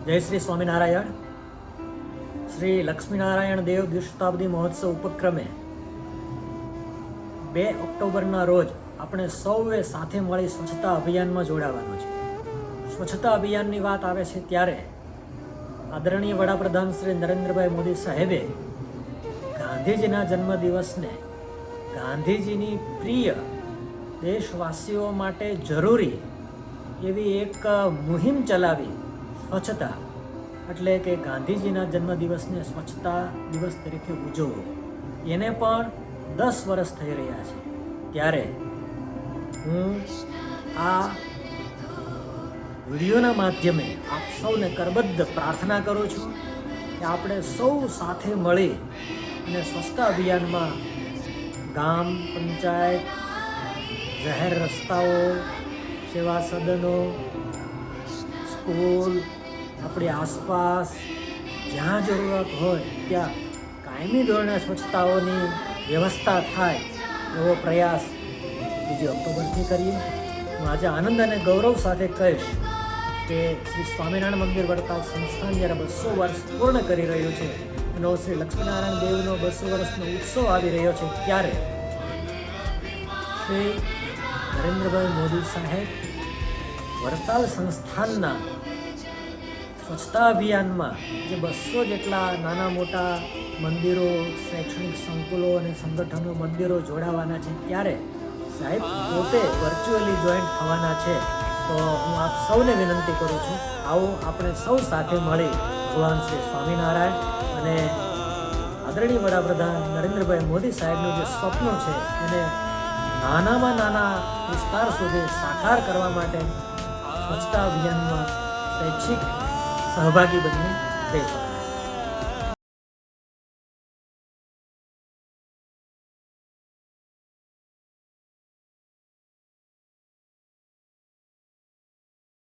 જય શ્રી સ્વામિનારાયણ. શ્રી લક્ષ્મીનારાયણ દેવ દ્વિશતાબ્દી મહોત્સવ ઉપક્રમે 2 ઓક્ટોબરના રોજ આપણે સૌએ સાથે મળી સ્વચ્છતા અભિયાનમાં જોડાવાનું છે. સ્વચ્છતા અભિયાનની વાત આવે છે ત્યારે આદરણીય વડાપ્રધાન શ્રી નરેન્દ્રભાઈ મોદી સાહેબે ગાંધીજીના જન્મદિવસને ગાંધીજીની પ્રિય દેશવાસીઓ માટે જરૂરી એવી એક મુહિમ ચલાવી. સ્વચ્છતા એટલે કે ગાંધીજીના જન્મદિવસને સ્વચ્છતા દિવસ તરીકે ઉજવવો. એને પણ 10 વર્ષ થઈ રહ્યા છે. ત્યારે હું આ વિડીયોના માધ્યમે આપ સૌને કરબદ્ધ પ્રાર્થના કરું છું કે આપણે સૌ સાથે મળી અને સ્વચ્છતા અભિયાનમાં ગામ, પંચાયત, જાહેર રસ્તાઓ, સેવા સદનો, સ્કૂલ, આપણી આસપાસ જ્યાં જરૂરત હોય ત્યાં કાયમી ધોરણે સ્વચ્છતાઓની વ્યવસ્થા થાય એવો પ્રયાસ 2 ઓક્ટોબરથી કરીએ. હું આજે આનંદ અને ગૌરવ સાથે કહીશ કે શ્રી સ્વામિનારાયણ મંદિર વડતાલ સંસ્થાન જ્યારે 200 વર્ષ પૂર્ણ કરી રહ્યું છે એનો શ્રી લક્ષ્મીનારાયણ દેવનો 200 વર્ષનો ઉત્સવ આવી રહ્યો છે ત્યારે શ્રી નરેન્દ્રભાઈ મોદી સાહેબ વડતાલ સંસ્થાનના સ્વચ્છતા અભિયાનમાં જે 200 જેટલા નાના મોટા મંદિરો, શૈક્ષણિક સંકુલો અને સંગઠનો મંદિરો જોડાવાના છે ત્યારે સાહેબ પોતે વર્ચ્યુઅલી જોઈન્ટ થવાના છે. તો હું આપ સૌને વિનંતી કરું છું, આવો આપણે સૌ સાથે મળી ભગવાન શ્રી સ્વામિનારાયણ અને આદરણીય વડાપ્રધાન નરેન્દ્રભાઈ મોદી સાહેબનું જે સ્વપ્ન છે એને નાનામાં નાના વિસ્તાર સુધી સાકાર કરવા માટે સ્વચ્છતા અભિયાનમાં સ્વૈચ્છિક સહભાગી બનીને દેશો.